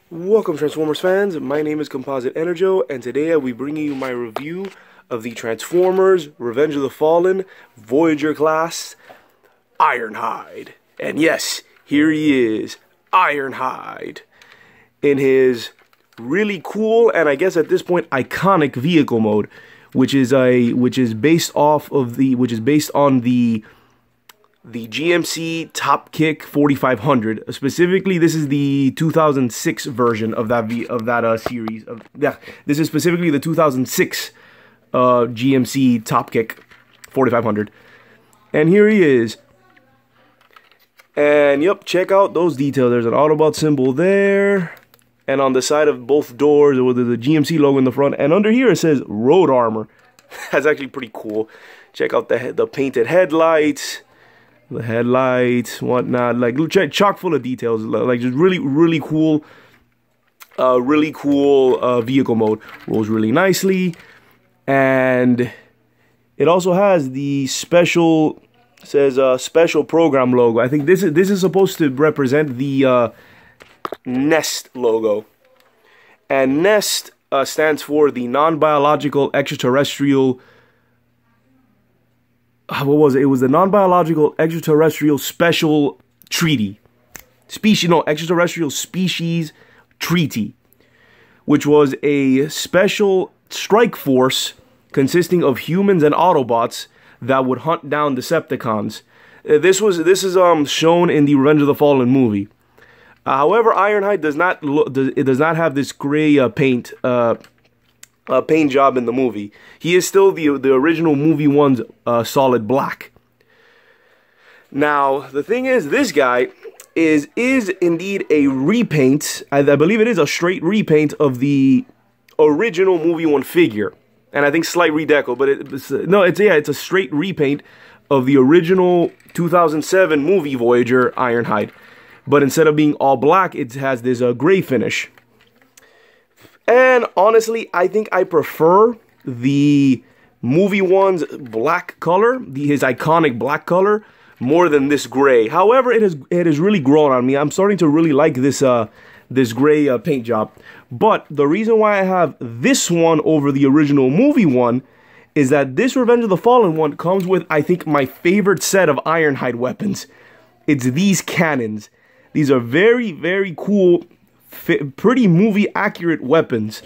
Welcome Transformers fans, my name is Composite EnerJoe, and today I'll be bringing you my review of the Transformers Revenge of the Fallen Voyager class Ironhide. And yes, here he is, Ironhide, in his really cool and I guess at this point iconic vehicle mode, which is based on the GMC Top Kick 4500. Specifically, this is the 2006 version of that series. This is specifically the 2006 GMC Top Kick 4500. And here he is. And yep, check out those details. There's an Autobot symbol there. And on the side of both doors, with the GMC logo in the front. And under here it says Road Armor. That's actually pretty cool. Check out the painted headlights. The headlights, whatnot, like chock full of details, like just really cool vehicle mode. Rolls really nicely, and it also has the special, special program logo. I think this is supposed to represent the Nest logo, and Nest stands for the non-biological extraterrestrial. What was it? It was the non-biological extraterrestrial special treaty. Extraterrestrial species treaty. Which was a special strike force consisting of humans and Autobots that would hunt down Decepticons. This is shown in the Revenge of the Fallen movie. However, Ironhide does not have this gray paint job in the movie. He is still the original movie one's solid black. Now, the thing is, this guy is indeed a repaint. I believe it is a straight repaint of the original movie one figure. And I think slight redeco, but it's a straight repaint of the original 2007 movie Voyager Ironhide. But instead of being all black, it has this gray finish. And honestly, I think I prefer the movie one's black color, his iconic black color, more than this gray. However, it has really grown on me. I'm starting to really like this this gray paint job. But the reason why I have this one over the original movie one is that this Revenge of the Fallen one comes with, I think, my favorite set of Ironhide weapons. It's these cannons. These are very cool, pretty movie accurate weapons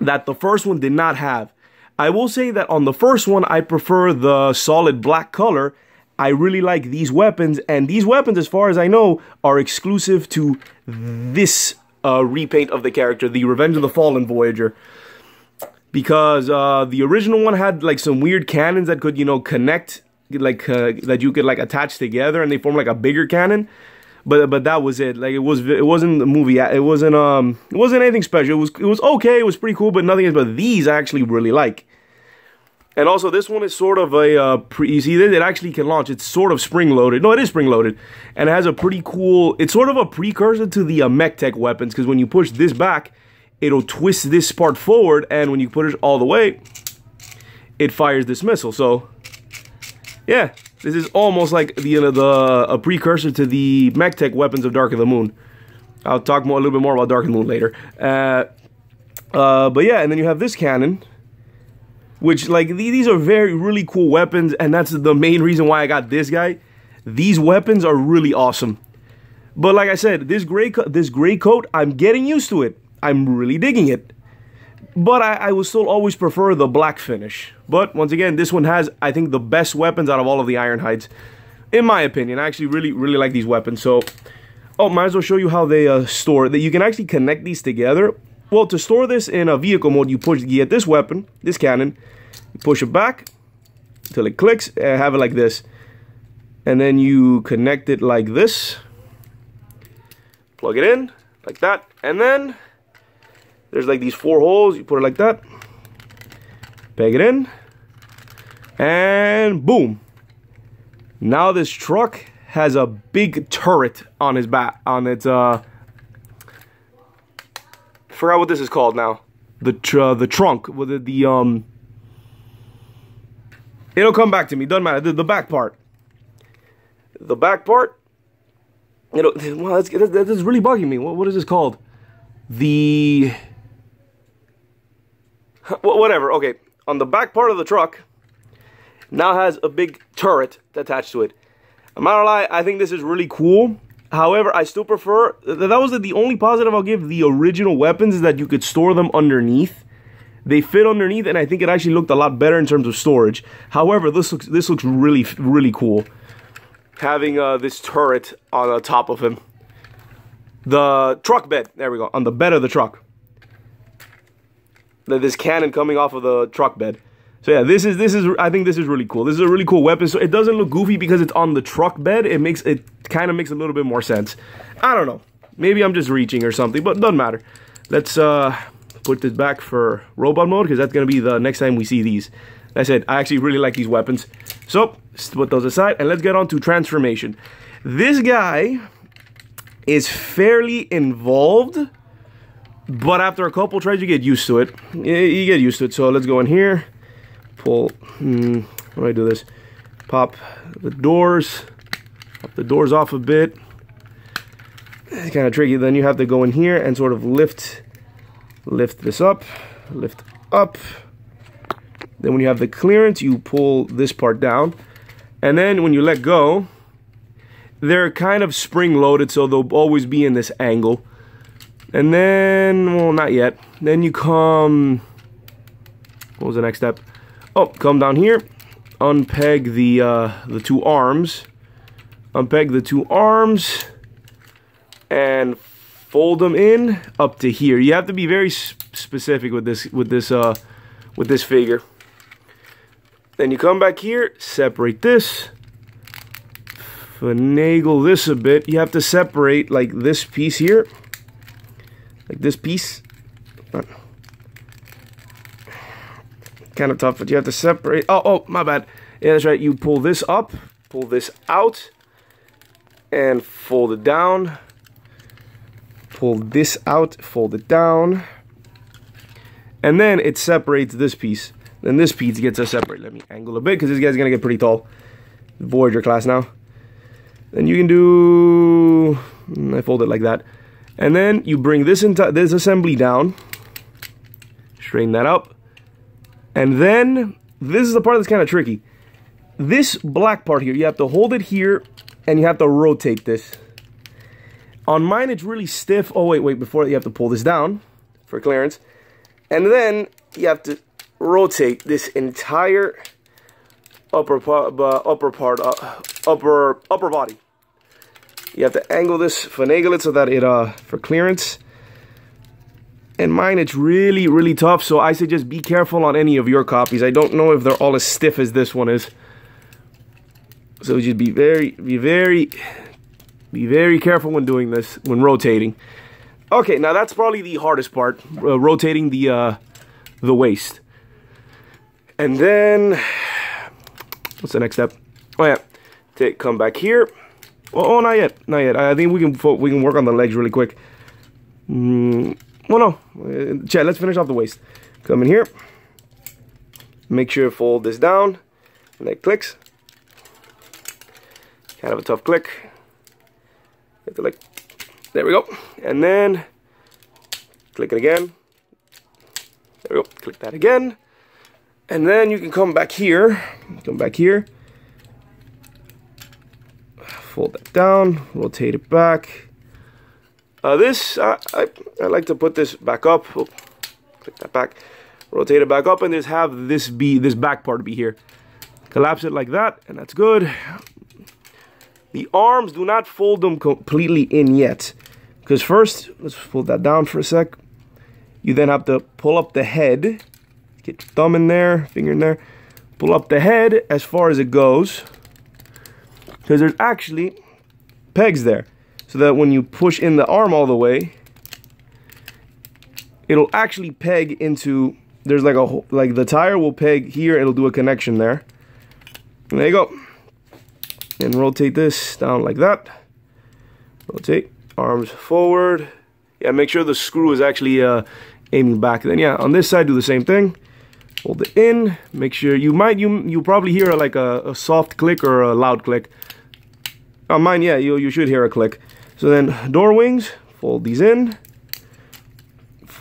that the first one did not have. I will say that on the first one I prefer the solid black color. I really like these weapons, and these weapons, as far as I know, are exclusive to this repaint of the character, the Revenge of the Fallen Voyager, because the original one had like some weird cannons that could, connect, like that you could like attach together and they form like a bigger cannon. But that was it. Like it wasn't the movie. It wasn't anything special. It was okay. It was pretty cool, but nothing else. But these I actually really like. And also this one is sort of a you see it actually can launch. It's sort of spring loaded. No, it is spring loaded, and it has a pretty cool. It's sort of a precursor to the mech tech weapons, because when you push this back, it'll twist this part forward, and when you push it all the way, it fires this missile. So yeah. This is almost like a precursor to the mech tech weapons of Dark of the Moon. I'll talk a little bit more about Dark of the Moon later. But yeah, and then you have this cannon, which like these are really cool weapons, and that's the main reason why I got this guy. These weapons are really awesome. But like I said, this gray coat, I'm getting used to it. I'm really digging it. But I will still always prefer the black finish. But once again, this one has, I think, the best weapons out of all of the Ironhides, in my opinion. I actually really like these weapons. So, might as well show you how they store. That you can actually connect these together. Well, to store this in a vehicle mode, you get this weapon, this cannon, you push it back until it clicks, and have it like this. And then you connect it like this. Plug it in, like that, and then there's like these 4 holes. You put it like that, peg it in, and boom. Now this truck has a big turret on its back, on its forgot what this is called now. The trunk with the it'll come back to me. Doesn't matter. The back part. The back part You know, well, that's really bugging me. What is this called? the... whatever, okay. On the back part of the truck, now has a big turret attached to it. I'm not gonna lie, I think this is really cool. However, I still prefer... That was the only positive I'll give the original weapons, is that you could store them underneath. They fit underneath, and I think it actually looked a lot better in terms of storage. However, this looks really, really cool. Having this turret on the top of him. The truck bed, there we go, on the bed of the truck. This cannon coming off of the truck bed. So yeah, this is I think this is really cool. This is a really cool weapon. So it doesn't look goofy because it's on the truck bed. It kind of makes a little bit more sense. I don't know. Maybe I'm just reaching or something, but doesn't matter. Let's put this back for robot mode, because that's gonna be the next time we see these. Like I said, I actually really like these weapons. So let's put those aside and let's get on to transformation. This guy is fairly involved, but after a couple tries you get used to it. You get used to it. So let's go in here, pull, how do I do this? Pop the doors off a bit. It's kind of tricky. Then you have to go in here and sort of lift this up, lift up. Then when you have the clearance, you pull this part down. And then when you let go, they're kind of spring-loaded, so they'll always be in this angle. And then, well, not yet. Then you come... What was the next step? Oh, come down here. Unpeg the two arms. Unpeg the two arms. And fold them in up to here. You have to be very specific with this figure. Then you come back here, separate this, finagle this a bit. You have to separate like this piece here, like this piece. Kind of tough, but you have to separate. Oh, my bad. Yeah, that's right. You pull this up, pull this out, and fold it down. Pull this out, fold it down, and then it separates this piece. Then this piece gets us separate. Let me angle a bit because this guy's gonna get pretty tall. Voyager class now. Then you can do... I fold it like that. And then you bring this assembly down. Straighten that up. And then, this is the part that's kind of tricky. This black part here, you have to hold it here and you have to rotate this. On mine, it's really stiff. Oh, wait, before you have to pull this down for clearance. And then you have to rotate this entire upper body. You have to angle this, finagle it so that it for clearance. And mine, it's really, really tough. So I suggest be careful on any of your copies. I don't know if they're all as stiff as this one is. So just be very careful when doing this, when rotating. Okay, now that's probably the hardest part, rotating the waist. And then, what's the next step? Oh yeah, come back here. Oh, not yet. I think we can work on the legs really quick. Well, no, Chad, let's finish off the waist. Come in here. Make sure you fold this down, and it clicks. Kind of a tough click. You have to like, there we go. And then click it again. There we go. Click that again. And then you can come back here. Fold that down, rotate it back. I like to put this back up. Oh, click that back. Rotate it back up and just have this back part be here. Collapse it like that, and that's good. The arms, do not fold them completely in yet. Because first, let's fold that down for a sec. You then have to pull up the head. Get your thumb in there, finger in there. Pull up the head as far as it goes. Because there's actually pegs there. So that when you push in the arm all the way, it'll actually peg into, there's like like the tire will peg here, it'll do a connection there. And there you go. And rotate this down like that. Rotate, arms forward. Yeah, make sure the screw is actually aiming back. Then yeah, on this side do the same thing. Hold it in. Make sure you probably hear like a soft click or a loud click. On mine, yeah, you should hear a click. So then door wings, fold these in.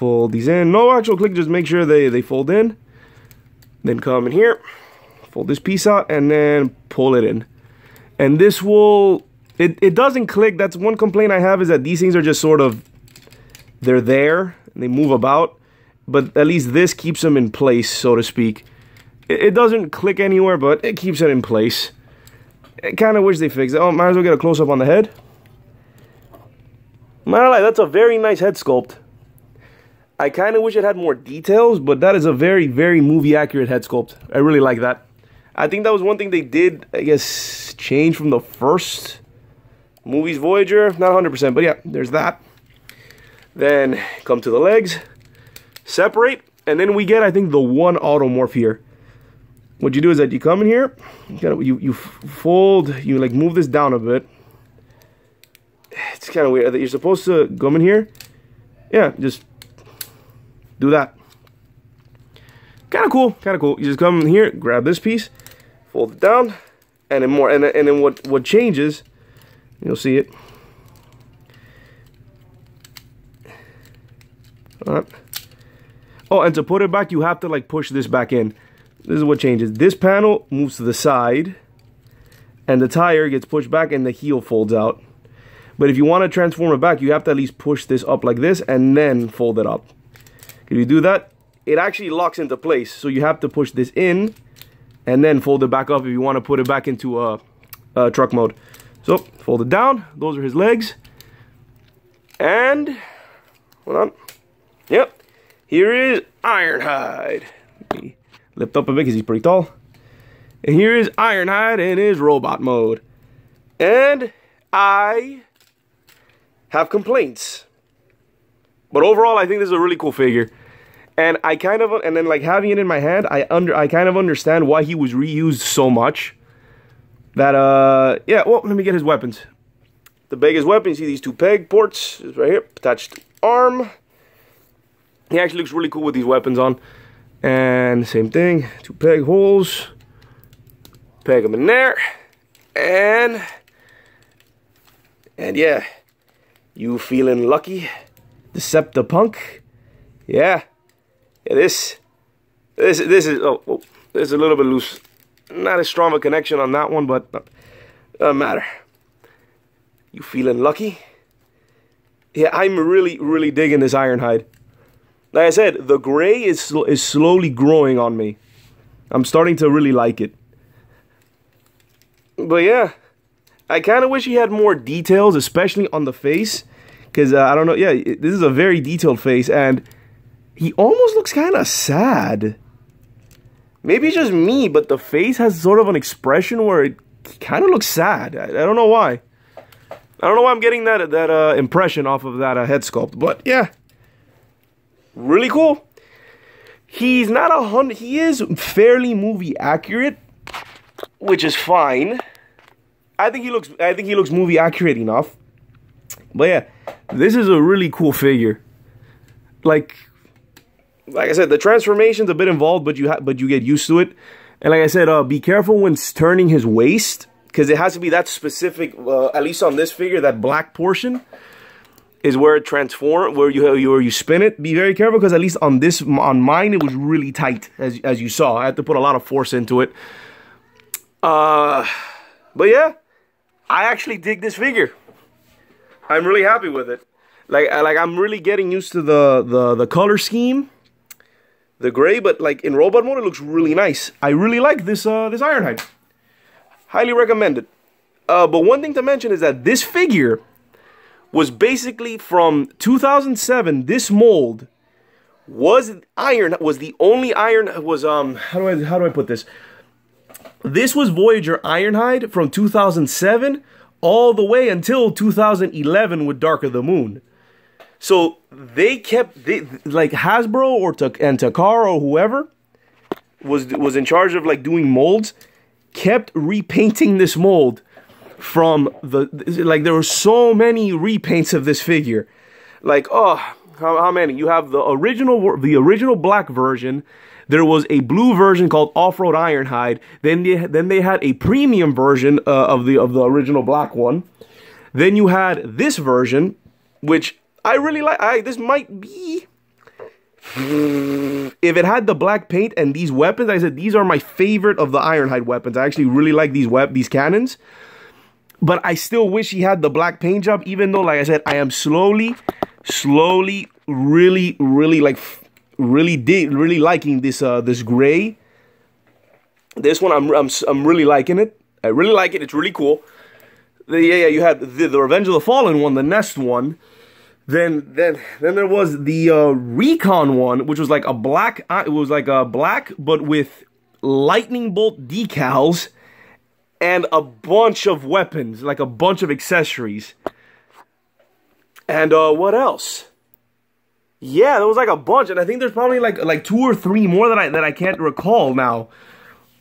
fold these in. No actual click, just make sure they fold in. Then come in here, fold this piece out, and then pull it in. And this will, it doesn't click. That's one complaint I have, is that these things are just sort of, they're there, and they move about. But at least this keeps them in place, so to speak. It doesn't click anywhere, but it keeps it in place. I kind of wish they fixed it. Oh, might as well get a close-up on the head. Not lie, that's a very nice head sculpt. I kind of wish it had more details, but that is a very, very movie-accurate head sculpt. I really like that. I think that was one thing they did, I guess, change from the first movie's Voyager. Not 100%, but yeah, there's that. Then come to the legs, separate, and then we get, I think, the one automorph here. What you do is that you come in here, you fold, you like move this down a bit. It's kind of weird that you're supposed to come in here. Yeah, just do that. Kind of cool, kind of cool. You just come in here, grab this piece, fold it down, and then more. And then what changes, you'll see it. Oh, and to put it back, you have to like push this back in. This is what changes. This panel moves to the side, and the tire gets pushed back, and the heel folds out. But if you want to transform it back, you have to at least push this up like this, and then fold it up. If you do that, it actually locks into place. So you have to push this in, and then fold it back up if you want to put it back into a truck mode. So, fold it down. Those are his legs. And, hold on. Yep. Here is Ironhide. Let me lift up a bit because he's pretty tall. And here is Ironhide in his robot mode. And I have complaints. But overall, I think this is a really cool figure. And I kind of, and then like having it in my hand, I kind of understand why he was reused so much. That, yeah, well, let me get his weapons. The biggest weapon, you see these two peg ports, is right here, attached arm. He actually looks really cool with these weapons on. And same thing, two peg holes. Peg them in there. And yeah, you feeling lucky? Deceptipunk? Yeah. Yeah, this is, oh, this is a little bit loose. Not as strong of a connection on that one, but doesn't matter. You feeling lucky? Yeah, I'm really, really digging this Ironhide. Like I said, the gray is slowly growing on me. I'm starting to really like it. But yeah, I kind of wish he had more details, especially on the face. Because, I don't know, yeah, this is a very detailed face, and he almost looks kind of sad. Maybe it's just me, but the face has sort of an expression where it kind of looks sad. I don't know why. I don't know why I'm getting that impression off of that head sculpt. But yeah, really cool. He's not 100. He is fairly movie accurate, which is fine. I think he looks movie accurate enough. But yeah, this is a really cool figure. Like I said, the transformation's a bit involved, but you get used to it. And like I said, be careful when turning his waist, because it has to be that specific. At least on this figure, that black portion is where it transforms, where you spin it. Be very careful, because at least on mine, it was really tight, as you saw. I had to put a lot of force into it. But yeah, I actually dig this figure. I'm really happy with it. Like I'm really getting used to the color scheme. The gray, but like in robot mode, it looks really nice. I really like this this Ironhide. Highly recommend it. But one thing to mention is that this figure was basically from 2007. This mold was the only iron how do I put this? This was Voyager Ironhide from 2007 all the way until 2011 with Dark of the Moon. So they like Hasbro and Takara or whoever was in charge of like doing molds, kept repainting this mold from like there were so many repaints of this figure. Like, oh, how many? You have the original black version. There was a blue version called Off-Road Ironhide. Then they had a premium version of the original black one. Then you had this version, which I really like. This might be if it had the black paint and these weapons, like I said, these are my favorite of the Ironhide weapons. I actually really like these cannons. But I still wish he had the black paint job, even though, like I said, I am slowly, really liking this this gray. This one, I'm really liking it. I really like it. It's really cool. Yeah, you had the Revenge of the Fallen one, the Nest one. Then there was the Recon one, which was like a black. It was like a black, but with lightning bolt decals and a bunch of weapons, like a bunch of accessories. And what else? Yeah, there was like a bunch, and I think there's probably like 2 or 3 more that I can't recall now.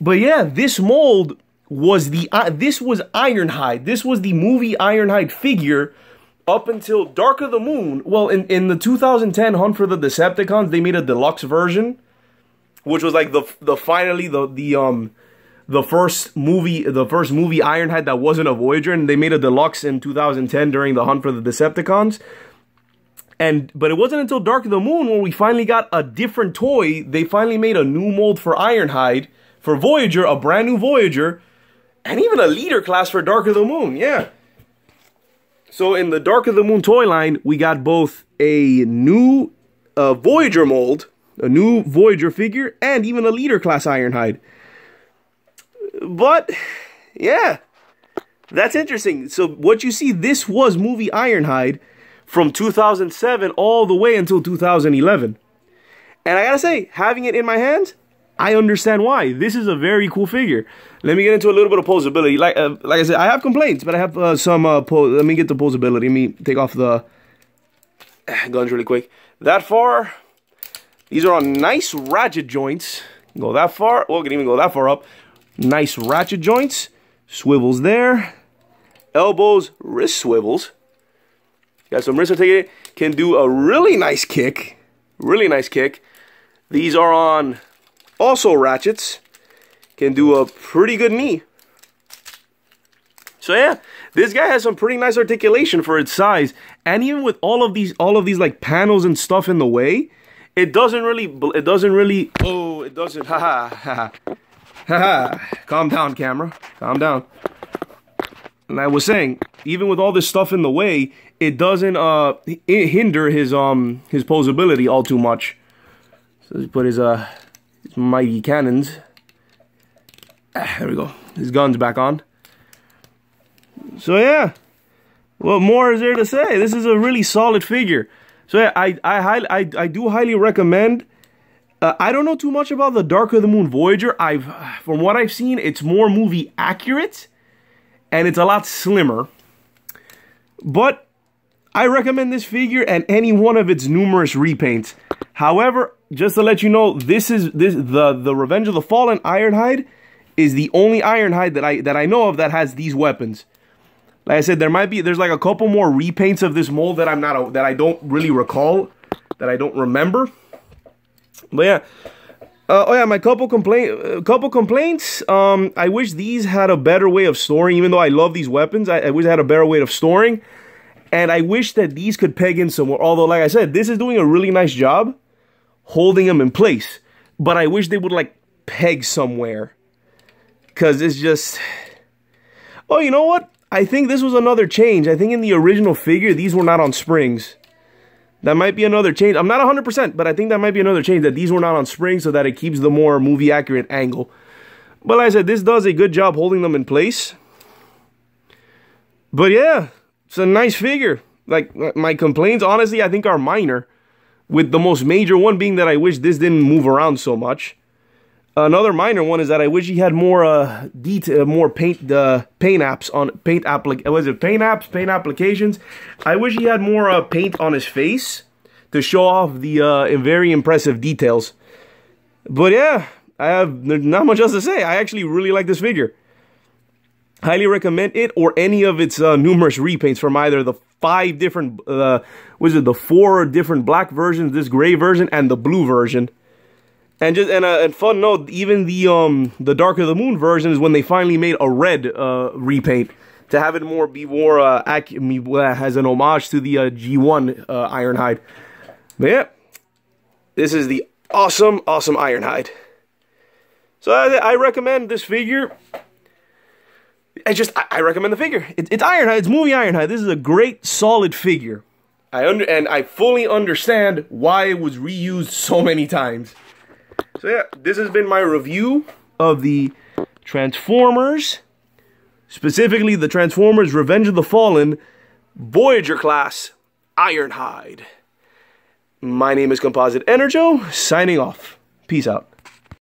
But yeah, this mold was this was Ironhide. This was the movie Ironhide figure up until Dark of the Moon. Well, in the 2010 Hunt for the Decepticons, they made a deluxe version, which was like the first movie Ironhide that wasn't a Voyager, and they made a deluxe in 2010 during the Hunt for the Decepticons. But it wasn't until Dark of the Moon when we finally got a different toy. They finally made a new mold for Ironhide, for Voyager, a brand new Voyager, and even a leader class for Dark of the Moon, yeah. So in the Dark of the Moon toy line, we got both a new Voyager mold, a new Voyager figure, and even a leader class Ironhide. But, yeah, that's interesting. So what you see, this was movie Ironhide from 2007 all the way until 2011. And I gotta say, having it in my hands, I understand why. This is a very cool figure. Let me get into a little bit of posability. Like I said, I have complaints, but I have some let me get the posability. Let me take off the guns really quick. That far, these are on nice ratchet joints. Go that far. Well, can even go that far up. Nice ratchet joints. Swivels there. Elbows, wrist swivels. Got some wrist articulation. Can do a really nice kick. Really nice kick. These are on also ratchets. Can do a pretty good knee. So yeah, this guy has some pretty nice articulation for its size. And even with all of these like panels and stuff in the way, it doesn't really, haha. Calm down, camera. Calm down. And I was saying, even with all this stuff in the way, it doesn't hinder his posability all too much. So let's put his mighty cannons. There we go. His gun's back on. So yeah, what more is there to say? This is a really solid figure. So yeah, I do highly recommend. I don't know too much about the Dark of the Moon Voyager. From what I've seen, it's more movie accurate, and it's a lot slimmer. But I recommend this figure and any one of its numerous repaints. However, just to let you know, the Revenge of the Fallen Ironhide is the only Ironhide that I know of that has these weapons. Like I said, there's like a couple more repaints of this mold that I don't really recall, that I don't remember. But yeah, oh yeah, my couple complaints. I wish these had a better way of storing. Even though I love these weapons, I wish I had a better way of storing, and I wish that these could peg in somewhere. Although, like I said, this is doing a really nice job holding them in place. But I wish they would like peg somewhere, because it's just. Oh, you know what? I think this was another change. I think in the original figure, these were not on springs. That might be another change. I'm not 100%, but I think that might be another change, that these were not on springs so that it keeps the more movie-accurate angle. But like I said, this does a good job holding them in place. But yeah, it's a nice figure. Like, my complaints, honestly, I think are minor. With the most major one being that I wish this didn't move around so much. Another minor one is that I wish he had more more paint apps on paint applications. I wish he had more paint on his face to show off the very impressive details. But yeah, there's not much else to say. I actually really like this figure. Highly recommend it or any of its numerous repaints from either the 5 different the 4 different black versions, this gray version, and the blue version. And just and fun note, even the Dark of the Moon version is when they finally made a red repaint to have it be more as an homage to the G1 Ironhide. But yeah, This is the awesome Ironhide. So I recommend this figure. I recommend the figure. It's Ironhide. It's movie Ironhide. This is a great, solid figure. I fully understand why it was reused so many times. So yeah, this has been my review of the Transformers, specifically the Transformers Revenge of the Fallen Voyager class Ironhide. My name is Composite EnerJoe, signing off. Peace out.